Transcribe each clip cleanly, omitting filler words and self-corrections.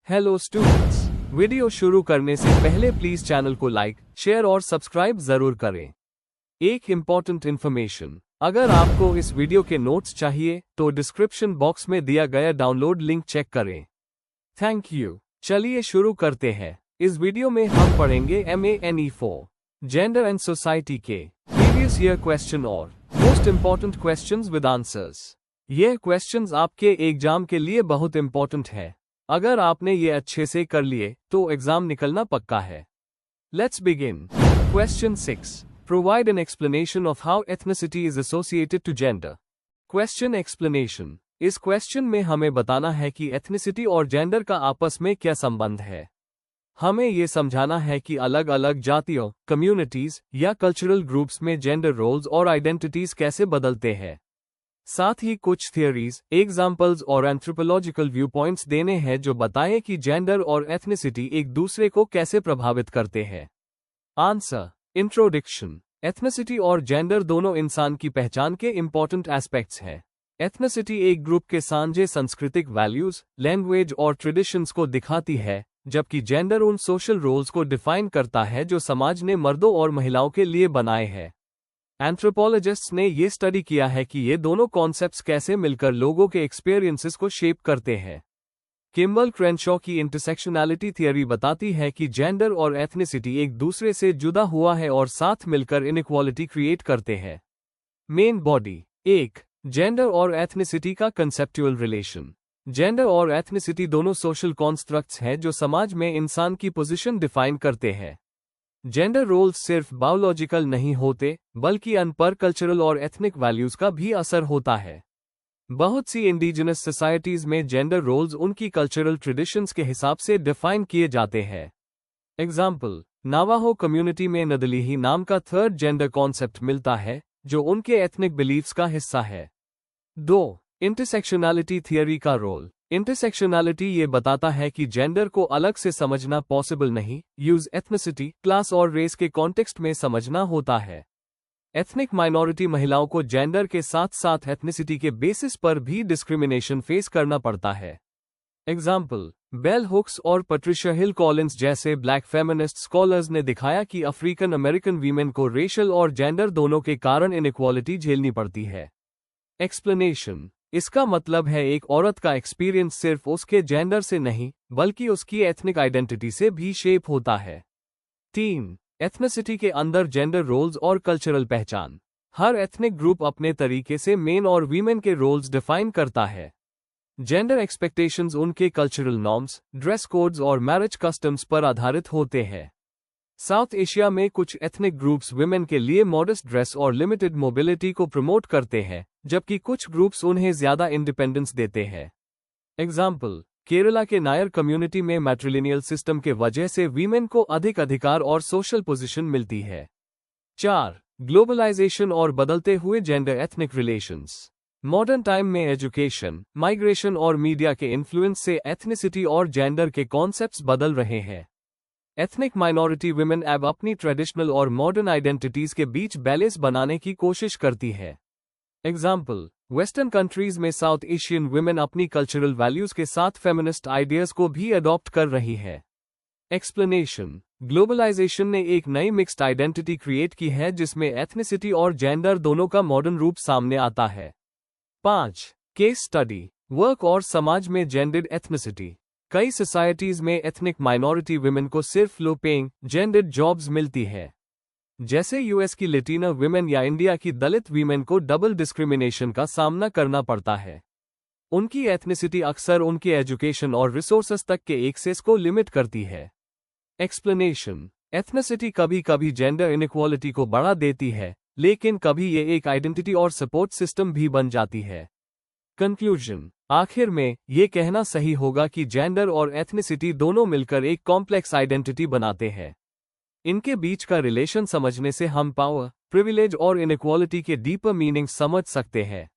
Hello students, video शुरू करने से पहले प्लीज चैनल को लाइक, शेयर और सब्सक्राइब जरूर करें। एक इम्पॉर्टेंट इन्फॉर्मेशन, अगर आपको इस वीडियो के नोट्स चाहिए तो डिस्क्रिप्शन बॉक्स में दिया गया डाउनलोड लिंक चेक करें। Thank you. चलिए शुरू करते हैं। इस वीडियो में हम पढ़ेंगे MANE4 जेंडर एंड सोसाइटी के प्रीवियस ईयर क्वेश्चन और most important questions with answers. यह क्वेश्चंस आपके एग्जाम के लिए बहुत इम्पोर्टेंट है। अगर आपने ये अच्छे से कर लिए तो एग्जाम निकलना पक्का है। Let's begin. Question 6, provide an explanation of how ethnicity is associated to gender. Question explanation. इस क्वेश्चन में हमें बताना है कि एथनिसिटी और जेंडर का आपस में क्या संबंध है। हमें ये समझाना है कि अलग अलग जातियों, कम्युनिटीज या कल्चरल ग्रुप्स में जेंडर रोल्स और आइडेंटिटीज कैसे बदलते हैं। साथ ही कुछ थियरीज, एग्जाम्पल्स और एंथ्रोपोलॉजिकल व्यू पॉइंट्स देने हैं जो बताएं कि जेंडर और एथनिसिटी एक दूसरे को कैसे प्रभावित करते हैं। आंसर। इंट्रोडक्शन। एथनिसिटी और जेंडर दोनों इंसान की पहचान के इंपॉर्टेंट एस्पेक्ट्स हैं। एथनिसिटी एक ग्रुप के साझे सांस्कृतिक वैल्यूज, लैंग्वेज और ट्रेडिशंस को दिखाती है, जबकि जेंडर उन सोशल रोल्स को डिफाइन करता है जो समाज ने मर्दों और महिलाओं के लिए बनाए हैं। एंथ्रोपोलॉजिस्ट्स ने ये स्टडी किया है कि ये दोनों कॉन्सेप्ट्स कैसे मिलकर लोगों के एक्सपीरियंसेस को शेप करते हैं। किम्बल क्रेनशॉ की इंटरसेक्शनैलिटी थियरी बताती है कि जेंडर और एथनिसिटी एक दूसरे से जुदा हुआ है और साथ मिलकर इनइक्वालिटी क्रिएट करते हैं। Main body. 1. जेंडर और एथनिसिटी का कंसेप्चुअल रिलेशन। जेंडर और एथनिसिटी दोनों सोशल कॉन्स्ट्रक्ट्स हैं जो समाज में इंसान की पोजीशन डिफाइन करते हैं। जेंडर रोल्स सिर्फ बायोलॉजिकल नहीं होते, बल्कि अन पर कल्चरल और एथनिक वैल्यूज का भी असर होता है। बहुत सी इंडिजिनस सोसाइटीज में जेंडर रोल्स उनकी कल्चरल ट्रेडिशंस के हिसाब से डिफाइन किए जाते हैं। एग्जाम्पल, नावाहो कम्युनिटी में नदलिही नाम का थर्ड जेंडर कॉन्सेप्ट मिलता है, जो उनके एथनिक बिलीफ्स का हिस्सा है। 2. इंटरसेक्शनैलिटी थियरी का रोल। इंटरसेक्शनैलिटी ये बताता है कि जेंडर को अलग से समझना पॉसिबल नहीं, यूज एथनिसिटी, क्लास और रेस के कॉन्टेक्स्ट में समझना होता है। एथनिक माइनॉरिटी महिलाओं को जेंडर के साथ साथ एथनिसिटी के बेसिस पर भी डिस्क्रिमिनेशन फेस करना पड़ता है। एग्जाम्पल, बेल हुक्स और पैट्रिशिया हिल कॉलिंस जैसे ब्लैक फेमिनिस्ट स्कॉलर्स ने दिखाया कि अफ्रीकन अमेरिकन वीमेन को रेशियल और जेंडर दोनों के कारण इनइक्वालिटी झेलनी पड़ती है। एक्सप्लेनेशन। इसका मतलब है एक औरत का एक्सपीरियंस सिर्फ उसके जेंडर से नहीं, बल्कि उसकी एथनिक आइडेंटिटी से भी शेप होता है। 3. एथनिसिटी के अंदर जेंडर रोल्स और कल्चरल पहचान। हर एथनिक ग्रुप अपने तरीके से मेन और वीमेन के रोल्स डिफाइन करता है। जेंडर एक्सपेक्टेशंस उनके कल्चरल नॉर्म्स, ड्रेस कोड्स और मैरिज कस्टम्स पर आधारित होते हैं। साउथ एशिया में कुछ एथनिक ग्रुप्स विमेन के लिए मॉडेस्ट ड्रेस और लिमिटेड मोबिलिटी को प्रमोट करते हैं, जबकि कुछ ग्रुप्स उन्हें ज्यादा इंडिपेंडेंस देते हैं। एग्जाम्पल, केरला के नायर कम्युनिटी में मैट्रिलिनियल सिस्टम के वजह से वीमेन को अधिक अधिकार और सोशल पोजीशन मिलती है। 4. ग्लोबलाइजेशन और बदलते हुए gender ethnic relations. Modern time में एजुकेशन, माइग्रेशन और मीडिया के इन्फ्लुएंस से एथनिसिटी और जेंडर के कॉन्सेप्ट्स बदल रहे हैं। एथनिक माइनॉरिटी विमेन अब अपनी ट्रेडिशनल और मॉडर्न आइडेंटिटीज के बीच बैलेंस बनाने की कोशिश करती है। एग्जाम्पल, वेस्टर्न कंट्रीज में साउथ एशियन विमेन अपनी कल्चरल वैल्यूज के साथ फेमिनिस्ट आइडियाज को भी अडॉप्ट कर रही है। एक्सप्लेनेशन। ग्लोबलाइजेशन ने एक नई मिक्स्ड आइडेंटिटी क्रिएट की है जिसमें एथनिसिटी और जेंडर दोनों का मॉडर्न रूप सामने आता है। 5. केस स्टडी, वर्क और समाज में जेंडर्ड एथनिसिटी। कई सोसाइटीज में एथनिक माइनॉरिटी विमेन को सिर्फ लो पेइंग, जेंडर्ड जॉब्स मिलती है। जैसे यूएस की लैटिना विमेन या इंडिया की दलित वीमेन को डबल डिस्क्रिमिनेशन का सामना करना पड़ता है। उनकी एथनिसिटी अक्सर उनके एजुकेशन और रिसोर्सेस तक के एक्सेस को लिमिट करती है। एक्सप्लेनेशन। एथनिसिटी कभी कभी जेंडर इनइक्वालिटी को बढ़ा देती है, लेकिन कभी ये एक आइडेंटिटी और सपोर्ट सिस्टम भी बन जाती है। कंक्लूजन। आखिर में ये कहना सही होगा कि जेंडर और एथनिसिटी दोनों मिलकर एक कॉम्प्लेक्स आइडेंटिटी बनाते हैं। इनके बीच का रिलेशन समझने से हम पावर, प्रिविलेज और इनइक्वालिटी के डीपर मीनिंग समझ सकते हैं।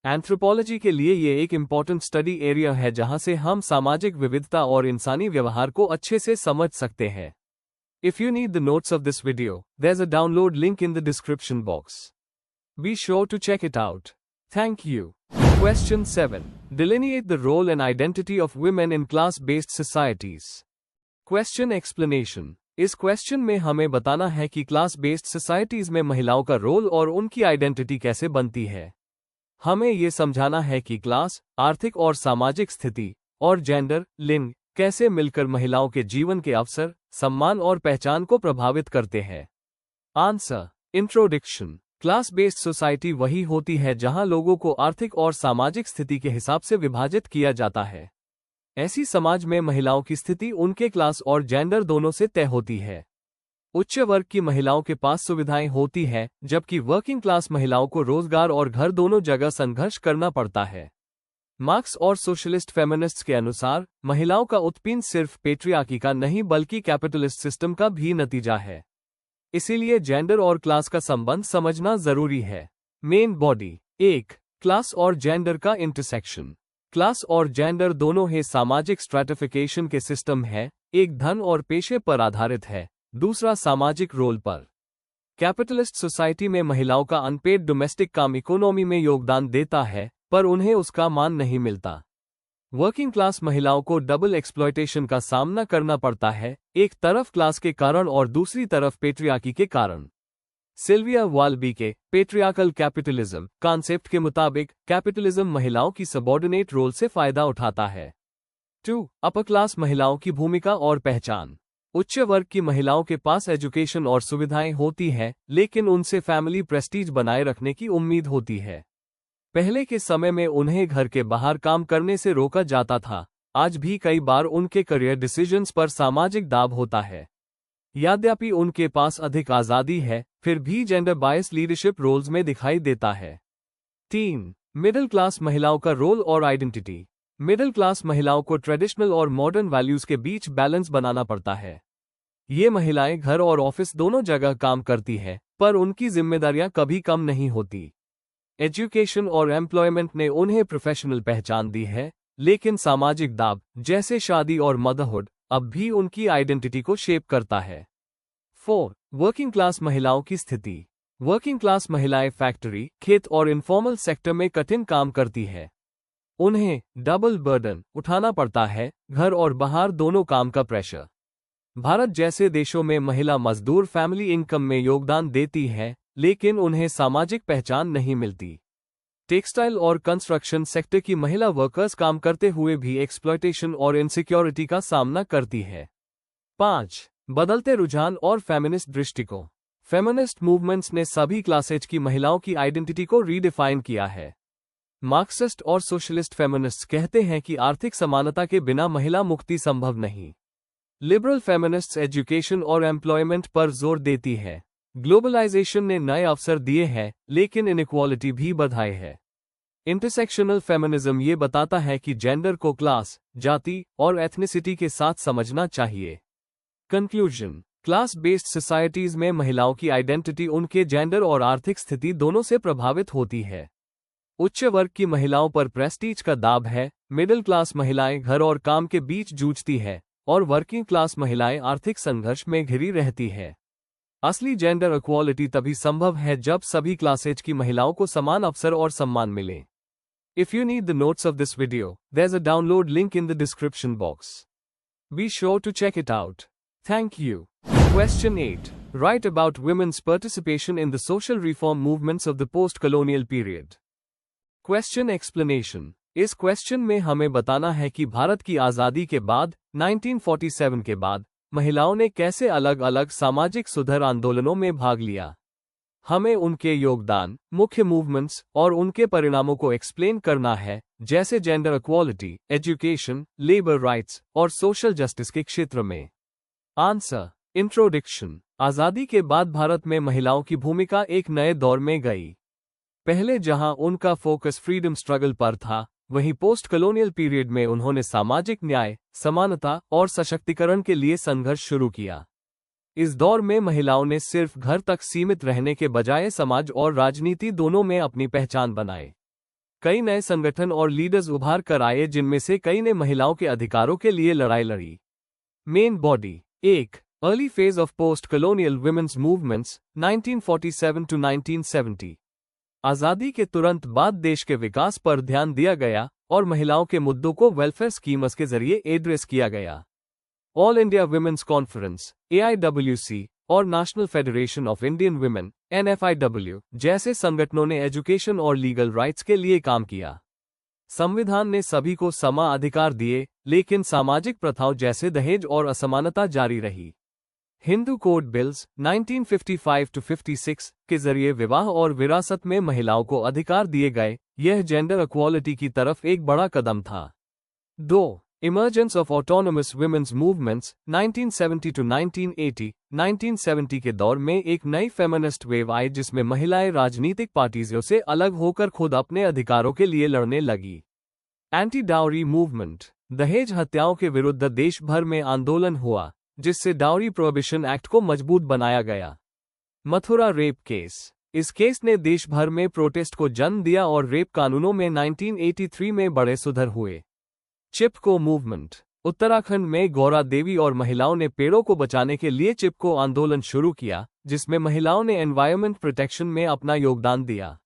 एंथ्रोपोलॉजी के लिए ये एक इम्पॉर्टेंट स्टडी एरिया है जहां से हम सामाजिक विविधता और इंसानी व्यवहार को अच्छे से समझ सकते हैं। If you need the notes of this video, there is a download link in the description box. Be sure to check it out. Thank you. Question 7. Delineate the role and identity of women in class-based societies. Question explanation. इस question में हमें बताना है कि class based societies में महिलाओं का role और उनकी आइडेंटिटी कैसे बनती है। हमें ये समझाना है कि क्लास, आर्थिक और सामाजिक स्थिति और जेंडर, लिंग कैसे मिलकर महिलाओं के जीवन के अवसर, सम्मान और पहचान को प्रभावित करते हैं। Answer. Introduction. Class based society वही होती है जहां लोगों को आर्थिक और सामाजिक स्थिति के हिसाब से विभाजित किया जाता है। ऐसी समाज में महिलाओं की स्थिति उनके क्लास और जेंडर दोनों से तय होती है। उच्च वर्ग की महिलाओं के पास सुविधाएं होती हैं, जबकि वर्किंग क्लास महिलाओं को रोजगार और घर दोनों जगह संघर्ष करना पड़ता है। मार्क्स और सोशलिस्ट फेमिनिस्ट्स के अनुसार महिलाओं का उत्पीड़न सिर्फ पेट्रियार्की का नहीं बल्कि कैपिटलिस्ट सिस्टम का भी नतीजा है। इसीलिए जेंडर और क्लास का संबंध समझना जरूरी है। Main body. 1. क्लास और जेंडर का इंटरसेक्शन। क्लास और जेंडर दोनों ही सामाजिक स्ट्रैटिफिकेशन के सिस्टम है। एक धन और पेशे पर आधारित है, दूसरा सामाजिक रोल पर। कैपिटलिस्ट सोसाइटी में महिलाओं का अनपेड डोमेस्टिक काम इकोनॉमी में योगदान देता है, पर उन्हें उसका मान नहीं मिलता। वर्किंग क्लास महिलाओं को डबल एक्सप्लॉयटेशन का सामना करना पड़ता है, एक तरफ क्लास के कारण और दूसरी तरफ पेट्रियार्की के कारण। सिल्विया वाल्बी के पेट्रियार्कल कैपिटलिज्म कॉन्सेप्ट के मुताबिक कैपिटलिज्म महिलाओं की सबॉर्डिनेट रोल से फायदा उठाता है। 2. अपर क्लास महिलाओं की भूमिका और पहचान। उच्च वर्ग की महिलाओं के पास एजुकेशन और सुविधाएं होती हैं, लेकिन उनसे फैमिली प्रेस्टीज बनाए रखने की उम्मीद होती है। पहले के समय में उन्हें घर के बाहर काम करने से रोका जाता था। आज भी कई बार उनके करियर डिसीजंस पर सामाजिक दाब होता है। यद्यपि उनके पास अधिक आज़ादी है, फिर भी जेंडर बायस लीडरशिप रोल्स में दिखाई देता है। 3. मिडिल क्लास महिलाओं का रोल और आइडेंटिटी। मिडिल क्लास महिलाओं को ट्रेडिशनल और मॉडर्न वैल्यूज के बीच बैलेंस बनाना पड़ता है। ये महिलाएं घर और ऑफिस दोनों जगह काम करती हैं, पर उनकी जिम्मेदारियां कभी कम नहीं होती। एजुकेशन और एम्प्लॉयमेंट ने उन्हें प्रोफेशनल पहचान दी है, लेकिन सामाजिक दाब जैसे शादी और मदरहुड अब भी उनकी आइडेंटिटी को शेप करता है। 4. वर्किंग क्लास महिलाओं की स्थिति। वर्किंग क्लास महिलाएं फैक्ट्री, खेत और इनफॉर्मल सेक्टर में कठिन काम करती है। उन्हें डबल बर्डन उठाना पड़ता है, घर और बाहर दोनों काम का प्रेशर। भारत जैसे देशों में महिला मजदूर फैमिली इनकम में योगदान देती है, लेकिन उन्हें सामाजिक पहचान नहीं मिलती। टेक्सटाइल और कंस्ट्रक्शन सेक्टर की महिला वर्कर्स काम करते हुए भी एक्सप्लॉयटेशन और इनसिक्योरिटी का सामना करती है। 5. बदलते रुझान और फेमिनिस्ट दृष्टिकोण। फेमिनिस्ट मूवमेंट्स ने सभी क्लासेज की महिलाओं की आइडेंटिटी को रीडिफाइन किया है। मार्क्सिस्ट और सोशलिस्ट फेमिनिस्ट्स कहते हैं कि आर्थिक समानता के बिना महिला मुक्ति संभव नहीं। लिबरल फेमिनिस्ट्स एजुकेशन और एम्प्लॉयमेंट पर जोर देती है। ग्लोबलाइजेशन ने नए अवसर दिए हैं, लेकिन इनइक्वालिटी भी बढ़ाई है। इंटरसेक्शनल फेमिनिज्म ये बताता है कि जेंडर को क्लास, जाति और एथनिसिटी के साथ समझना चाहिए। कंक्लूजन। क्लास बेस्ड सोसाइटीज में महिलाओं की आइडेंटिटी उनके जेंडर और आर्थिक स्थिति दोनों से प्रभावित होती है। उच्च वर्ग की महिलाओं पर प्रेस्टीज का दाब है, मिडिल क्लास महिलाएं घर और काम के बीच जूझती है, और वर्किंग क्लास महिलाएं आर्थिक संघर्ष में घिरी रहती है। असली जेंडर इक्वालिटी तभी संभव है जब सभी क्लासेज की महिलाओं को समान अवसर और सम्मान मिले। If you need the notes of this video, there's a download link in the description box. Be sure to check it out. Thank you. Question 8. Write about women's participation in the social reform movements of the post-colonial period. Question explanation. इस question में हमें बताना है कि भारत की आज़ादी के बाद 1947 के बाद महिलाओं ने कैसे अलग अलग सामाजिक सुधार आंदोलनों में भाग लिया। हमें उनके योगदान, मुख्य मूवमेंट्स और उनके परिणामों को एक्सप्लेन करना है, जैसे gender equality, education, labour rights और सोशल जस्टिस के क्षेत्र में। आंसर। इंट्रोडक्शन। आज़ादी के बाद भारत में महिलाओं की भूमिका एक नए दौर में गई। पहले जहां उनका फोकस फ्रीडम स्ट्रगल पर था, वहीं पोस्ट कॉलोनियल पीरियड में उन्होंने सामाजिक न्याय, समानता और सशक्तिकरण के लिए संघर्ष शुरू किया। इस दौर में महिलाओं ने सिर्फ घर तक सीमित रहने के बजाय समाज और राजनीति दोनों में अपनी पहचान बनाई। कई नए संगठन और लीडर्स उभार कर आए, जिनमें से कई ने महिलाओं के अधिकारों के लिए लड़ाई लड़ी। Main body. 1. Early phase of post colonial women's movements 1947 to 1970। आज़ादी के तुरंत बाद देश के विकास पर ध्यान दिया गया और महिलाओं के मुद्दों को वेलफेयर स्कीम्स के जरिए एड्रेस किया गया। All India women's conference AIWC और national federation of Indian women NFIW जैसे संगठनों ने एजुकेशन और लीगल राइट्स के लिए काम किया। संविधान ने सभी को समान अधिकार दिए, लेकिन सामाजिक प्रथाओं जैसे दहेज और असमानता जारी रही। हिंदू कोड बिल्स 1955-56 के जरिए विवाह और विरासत में महिलाओं को अधिकार दिए गए। यह जेंडर इक्वालिटी की तरफ एक बड़ा कदम था। 2. Emergence of autonomous women's movements 1970-1980। 1970 के दौर में एक नई फेमिनिस्ट वेव आई जिसमें महिलाएं राजनीतिक पार्टियों से अलग होकर खुद अपने अधिकारों के लिए लड़ने लगी। एंटी डाउरी मूवमेंट, दहेज हत्याओं के विरुद्ध देश भर में आंदोलन हुआ, जिससे डाउरी प्रोहिबिशन एक्ट को मजबूत बनाया गया। मथुरा रेप केस, इस केस ने देश भर में प्रोटेस्ट को जन्म दिया और रेप कानूनों में 1983 में बड़े सुधार हुए। चिपको मूवमेंट, उत्तराखंड में गौरा देवी और महिलाओं ने पेड़ों को बचाने के लिए चिपको आंदोलन शुरू किया, जिसमें महिलाओं ने एनवायरमेंट प्रोटेक्शन में अपना योगदान दिया।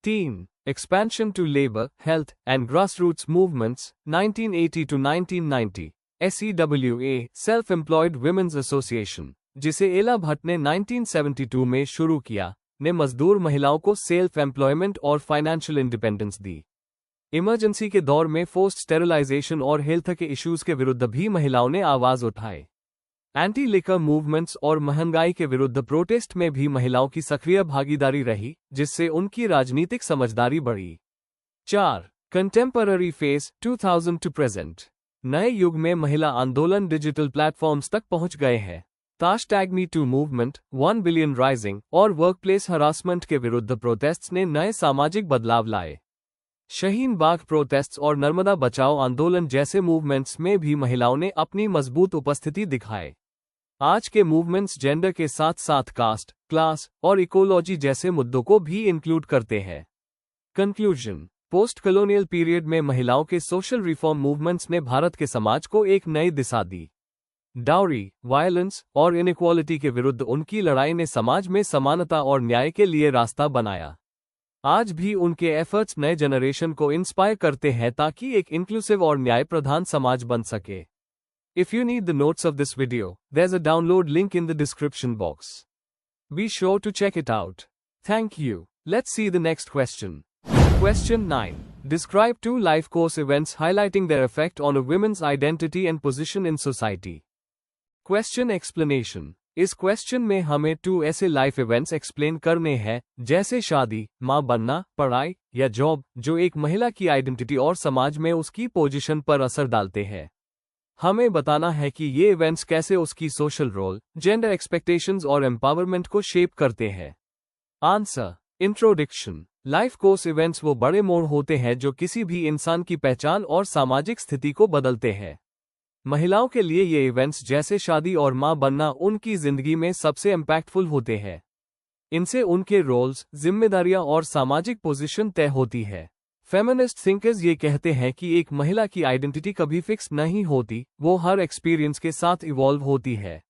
3. Expansion to labour, health and grassroots movements 1980-1990। SEWA self employed women's association, जिसे एला भट्ट ने 1972 में शुरू किया, ने मजदूर महिलाओं को सेल्फ एम्प्लॉयमेंट और फाइनेंशियल इंडिपेंडेंस दी। इमरजेंसी के दौर में फोर्स्ड स्टेरिलाइजेशन और हेल्थ के इश्यूज के विरुद्ध भी महिलाओं ने आवाज उठाए। एंटी लिकर मूवमेंट्स और महंगाई के विरुद्ध प्रोटेस्ट में भी महिलाओं की सक्रिय भागीदारी रही, जिससे उनकी राजनीतिक समझदारी बढ़ी। 4. कंटेम्पररी फेस 2000 टू प्रेजेंट, नए युग में महिला आंदोलन डिजिटल प्लेटफॉर्म्स तक पहुंच गए हैं। #MeToo मूवमेंट, 1 बिलियन राइजिंग और वर्कप्लेस हरासमेंट के विरुद्ध प्रोटेस्ट्स ने नए सामाजिक बदलाव लाए। शाहीन बाग प्रोटेस्ट्स और नर्मदा बचाओ आंदोलन जैसे मूवमेंट्स में भी महिलाओं ने अपनी मजबूत उपस्थिति दिखाई। आज के मूवमेंट्स जेंडर के साथ साथ कास्ट, क्लास और इकोलॉजी जैसे मुद्दों को भी इंक्लूड करते हैं। कंक्लूजन, पोस्ट कॉलोनियल पीरियड में महिलाओं के सोशल रिफॉर्म मूवमेंट्स ने भारत के समाज को एक नई दिशा दी। डाउरी, वायलेंस और इनइक्वालिटी के विरुद्ध उनकी लड़ाई ने समाज में समानता और न्याय के लिए रास्ता बनाया। आज भी उनके एफर्ट्स नए जनरेशन को इंस्पायर करते हैं ताकि एक इंक्लूसिव और न्याय प्रधान समाज बन सके। If you need the notes of this video, there's a download link in the description box. Be sure to check it out. Thank you. Let's see the next question. Question 9. Describe 2 life course events highlighting their effect on a woman's identity and position in society. Question explanation. इस question में हमें 2 ऐसे life events explain करने हैं, जैसे शादी, मां बनना, पढ़ाई या जॉब, जो एक महिला की आइडेंटिटी और समाज में उसकी पोजीशन पर असर डालते हैं। हमें बताना है कि ये इवेंट्स कैसे उसकी सोशल रोल, जेंडर एक्सपेक्टेशंस और एम्पावरमेंट को शेप करते हैं। Answer. Introduction. Life course events वो बड़े मोड़ होते हैं जो किसी भी इंसान की पहचान और सामाजिक स्थिति को बदलते हैं। महिलाओं के लिए ये इवेंट्स जैसे शादी और मां बनना उनकी जिंदगी में सबसे इम्पैक्टफुल होते हैं। इनसे उनके रोल्स, जिम्मेदारियां और सामाजिक पोजीशन तय होती है। फेमिनिस्ट थिंकर्स ये कहते हैं कि एक महिला की आइडेंटिटी कभी फिक्स नहीं होती, वो हर एक्सपीरियंस के साथ इवॉल्व होती है।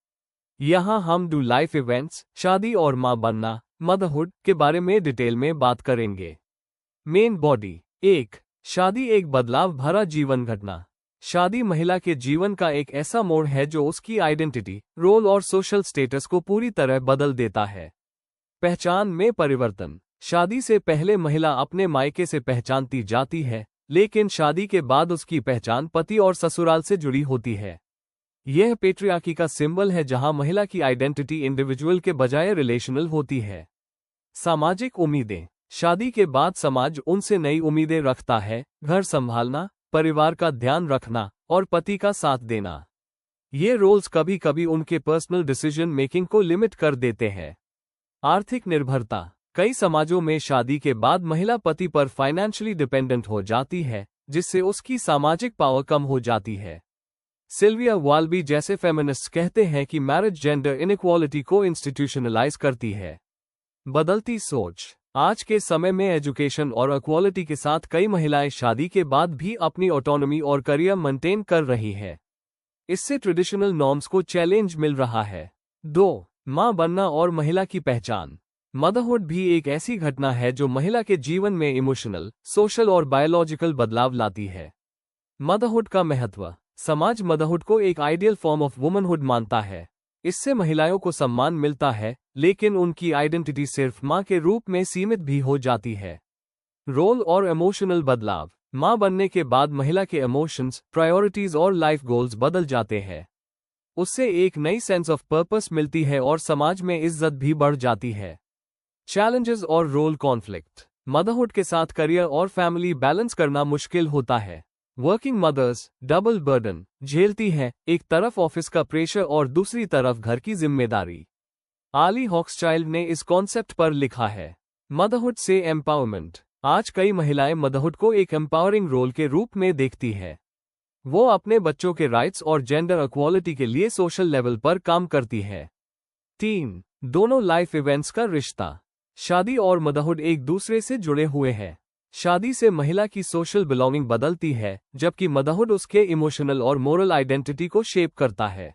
यहाँ हम 2 लाइफ इवेंट्स, शादी और मां बनना, मदरहुड के बारे में डिटेल में बात करेंगे। Main body. 1. शादी एक बदलाव भरा जीवन घटना। शादी महिला के जीवन का एक ऐसा मोड़ है जो उसकी आइडेंटिटी, रोल और सोशल स्टेटस को पूरी तरह बदल देता है। पहचान में परिवर्तन। शादी से पहले महिला अपने मायके से पहचानती जाती है, लेकिन शादी के बाद उसकी पहचान पति और ससुराल से जुड़ी होती है। यह पेट्रियार्की का सिंबल है जहां महिला की आइडेंटिटी इंडिविजुअल के बजाय रिलेशनल होती है। सामाजिक उम्मीदें। शादी के बाद समाज उनसे नई उम्मीदें रखता है, घर संभालना, परिवार का ध्यान रखना और पति का साथ देना। ये रोल्स कभी कभी उनके पर्सनल डिसीजन मेकिंग को लिमिट कर देते हैं। आर्थिक निर्भरता। कई समाजों में शादी के बाद महिला पति पर फाइनेंशियली डिपेंडेंट हो जाती है, जिससे उसकी सामाजिक पावर कम हो जाती है। सिल्विया वाल्बी जैसे फेमिनिस्ट्स कहते हैं कि मैरिज जेंडर इनइक्वालिटी को इंस्टीट्यूशनलाइज करती है। बदलती सोच। आज के समय में एजुकेशन और इक्वालिटी के साथ कई महिलाएं शादी के बाद भी अपनी ऑटोनॉमी और करियर मेंटेन कर रही है। इससे ट्रेडिशनल नॉर्म्स को चैलेंज मिल रहा है। 2. मां बनना और महिला की पहचान। मदरहुड भी एक ऐसी घटना है जो महिला के जीवन में इमोशनल, सोशल और बायोलॉजिकल बदलाव लाती है। मदरहुड का महत्व। समाज मदरहुड को एक आइडियल फॉर्म ऑफ वुमनहुड मानता है। इससे महिलाओं को सम्मान मिलता है, लेकिन उनकी आइडेंटिटी सिर्फ मां के रूप में सीमित भी हो जाती है। रोल और इमोशनल बदलाव। मां बनने के बाद महिला के इमोशंस, प्रायोरिटीज और लाइफ गोल्स बदल जाते हैं। उससे एक नई सेंस ऑफ पर्पस मिलती है और समाज में इज्जत भी बढ़ जाती है। चैलेंजेस और रोल कॉन्फ्लिक्ट। मदरहुड के साथ करियर और फैमिली बैलेंस करना मुश्किल होता है। वर्किंग मदर्स डबल बर्डन झेलती हैं, एक तरफ ऑफिस का प्रेशर और दूसरी तरफ घर की जिम्मेदारी। आली हॉक्सचाइल्ड ने इस कॉन्सेप्ट पर लिखा है, मदरहुड से एम्पावरमेंट। आज कई महिलाएं मदरहुड को एक एम्पावरिंग रोल के रूप में देखती है। वो अपने बच्चों के राइट्स और जेंडर इक्वालिटी के लिए सोशल लेवल पर काम करती है। 3. दोनों लाइफ इवेंट्स का रिश्ता। शादी और मदरहुड एक दूसरे से जुड़े हुए हैं। शादी से महिला की सोशल बिलोंगिंग बदलती है, जबकि मदरहुड उसके इमोशनल और मोरल आइडेंटिटी को शेप करता है।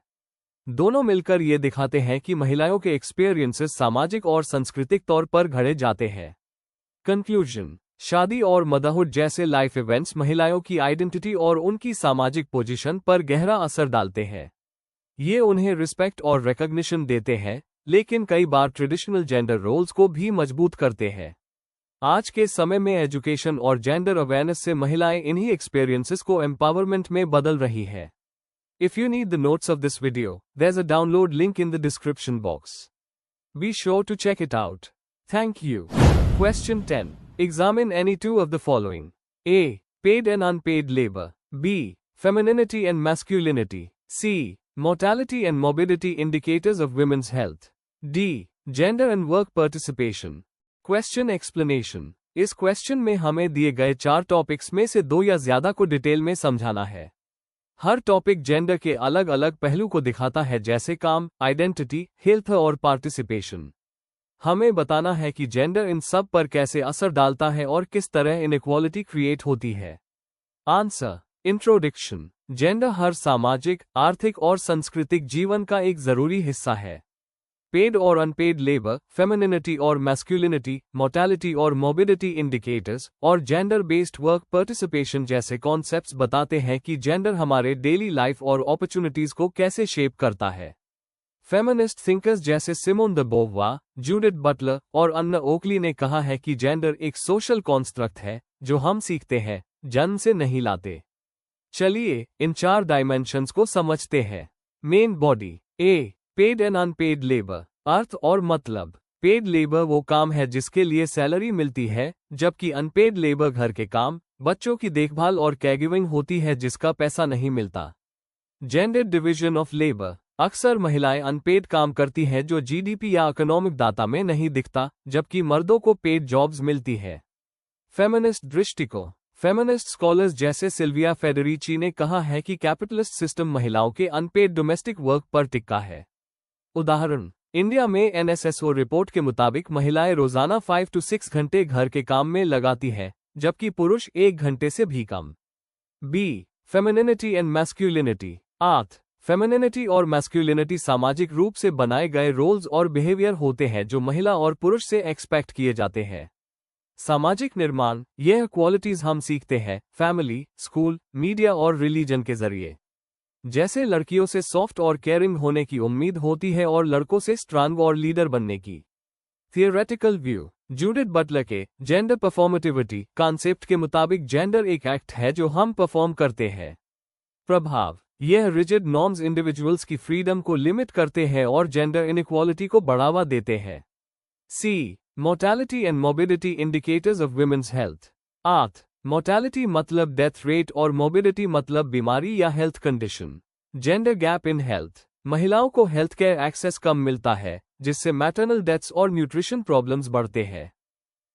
दोनों मिलकर ये दिखाते हैं कि महिलाओं के एक्सपीरियंसेस सामाजिक और सांस्कृतिक तौर पर घड़े जाते हैं। कंक्लूजन। शादी और मदरहुड जैसे लाइफ इवेंट्स महिलाओं की आइडेंटिटी और उनकी सामाजिक पोजीशन पर गहरा असर डालते हैं। ये उन्हें रिस्पेक्ट और रिकॉग्निशन देते हैं, लेकिन कई बार ट्रेडिशनल जेंडर रोल्स को भी मजबूत करते हैं। आज के समय में एजुकेशन और जेंडर अवेयरनेस से महिलाएं इन्हीं एक्सपीरियंसेस को एम्पावरमेंट में बदल रही है। If you need the notes of this video, there's a download link in the description box. Be sure to check it out. Thank you. Question 10. Examine any two of the following. A. Paid and unpaid labor. B. Femininity and masculinity. C. Mortality and morbidity indicators of women's health. D. Gender and work participation. Question explanation. इस question में हमें दिए गए 4 topics में से 2 या ज्यादा को डिटेल में समझाना है। हर टॉपिक जेंडर के अलग अलग पहलू को दिखाता है, जैसे काम, आइडेंटिटी, हेल्थ और पार्टिसिपेशन। हमें बताना है कि जेंडर इन सब पर कैसे असर डालता है और किस तरह इनइक्वालिटी क्रिएट होती है। आंसर। इंट्रोडक्शन। जेंडर हर सामाजिक, आर्थिक और सांस्कृतिक जीवन का एक जरूरी हिस्सा है। पेड और अनपेड लेबर, फेमिनिनिटी और मैस्कुलिनिटी, मोर्टेलिटी और मोर्बिडिटी इंडिकेटर्स और जेंडर बेस्ड वर्क पार्टिसिपेशन जैसे कॉन्सेप्ट्स बताते हैं कि जेंडर हमारे डेली लाइफ और अपॉर्चुनिटीज को कैसे शेप करता है। फेमिनिस्ट थिंकर्स जैसे सिमोन द बोववा, जूडिथ बटलर और अन्ना ओकली ने कहा है कि जेंडर एक सोशल कॉन्स्ट्रक्ट है जो हम सीखते हैं, जन्म से नहीं लाते। चलिए इन 4 डायमेंशंस को समझते हैं। Main body. A. Paid and unpaid labour. अर्थ और मतलब। पेड लेबर वो काम है जिसके लिए सैलरी मिलती है, जबकि अनपेड लेबर घर के काम, बच्चों की देखभाल और केयरगिविंग होती है जिसका पैसा नहीं मिलता। Gender division of labour. अक्सर महिलाएं अनपेड काम करती हैं जो जीडीपी या इकोनॉमिक डाटा में नहीं दिखता, जबकि मर्दों को पेड जॉब्स मिलती है। फेमिनिस्ट दृष्टिकोण। फेमिनिस्ट स्कॉलर्स जैसे सिल्विया फेडरिची ने कहा है कि कैपिटलिस्ट सिस्टम महिलाओं के अनपेड डोमेस्टिक वर्क पर टिका है। उदाहरण। इंडिया में एनएसएसओ रिपोर्ट के मुताबिक महिलाएं रोजाना 5 to 6 घंटे घर के काम में लगाती हैं, जबकि पुरुष 1 घंटे से भी कम। बी. Femininity and masculinity. अर्थ। फेमिनिनिटी और मैस्कुलिनिटी सामाजिक रूप से बनाए गए रोल्स और बिहेवियर होते हैं जो महिला और पुरुष से एक्सपेक्ट किए जाते हैं। सामाजिक निर्माण। यह क्वालिटीज हम सीखते हैं फैमिली, स्कूल, मीडिया और रिलीजन के जरिए। जैसे लड़कियों से सॉफ्ट और केयरिंग होने की उम्मीद होती है और लड़कों से स्ट्रांग और लीडर बनने की। Theoretical view. जूडिथ बटलर के जेंडर परफॉर्मेटिविटी कॉन्सेप्ट के मुताबिक जेंडर एक एक्ट है जो हम परफॉर्म करते हैं। प्रभाव। यह रिजिड नॉर्म्स इंडिविजुअल्स की फ्रीडम को लिमिट करते हैं और जेंडर इनइक्वालिटी को बढ़ावा देते हैं। C. Mortality and morbidity indicators of women's health. अर्थ। मोर्टेलिटी मतलब डेथ रेट और मोर्बिडिटी मतलब बीमारी या health condition. Gender gap in health. महिलाओं को हेल्थ केयर एक्सेस कम मिलता है, जिससे मैटरनल डेथ्स और न्यूट्रिशन प्रॉब्लम्स बढ़ते हैं।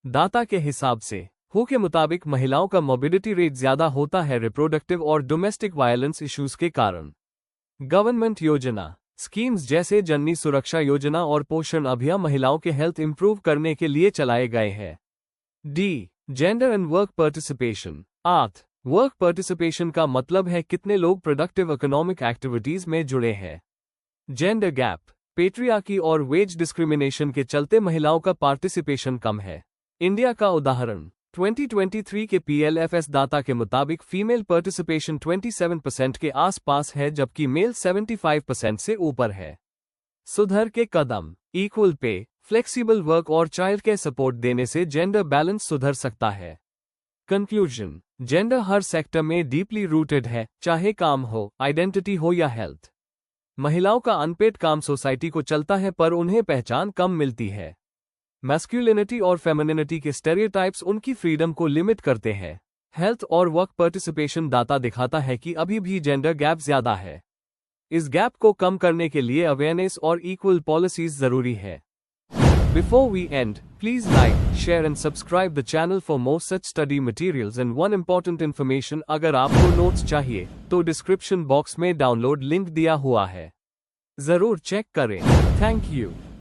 डाटा के हिसाब से हु के मुताबिक महिलाओं का मोर्बिडिटी रेट ज्यादा होता है रिप्रोडक्टिव और डोमेस्टिक वायलेंस इश्यूज के कारण। गवर्नमेंट योजना स्कीम्स जैसे जननी सुरक्षा योजना और पोषण अभियान महिलाओं के हेल्थ इंप्रूव करने के लिए चलाए गए हैं। D. Gender and work participation. Earth. Work participation का मतलब है कितने लोग प्रोडक्टिव इकोनॉमिक एक्टिविटीज में जुड़े हैं। Gender gap. पेट्रियार्की और वेज डिस्क्रिमिनेशन के चलते महिलाओं का पार्टिसिपेशन कम है। इंडिया का उदाहरण 2023 के PLFS डाटा के मुताबिक फीमेल पार्टिसिपेशन 27% के आसपास है, जबकि मेल 75% से ऊपर है। सुधार के कदम: इक्वल पे, फ्लेक्सिबल वर्क और चाइल्ड केयर सपोर्ट देने से जेंडर बैलेंस सुधर सकता है। कंक्लूजन: जेंडर हर सेक्टर में डीपली रूटेड है, चाहे काम हो, आइडेंटिटी हो या हेल्थ। महिलाओं का अनपेड काम सोसाइटी को चलता है, पर उन्हें पहचान कम मिलती है। मैस्कुलिनिटी और फेमिनिनिटी के स्टेरियोटाइप्स उनकी फ्रीडम को लिमिट करते हैं। हेल्थ और वर्क पार्टिसिपेशन डाटा दिखाता है कि अभी भी जेंडर गैप ज्यादा है। इस गैप को कम करने के लिए अवेयरनेस और इक्वल पॉलिसीज जरूरी है। Before we end, please like, share and subscribe the channel for more such study materials and one important information, अगर आपको नोट्स चाहिए तो डिस्क्रिप्शन बॉक्स में डाउनलोड लिंक दिया हुआ है, जरूर चेक करें। Thank you.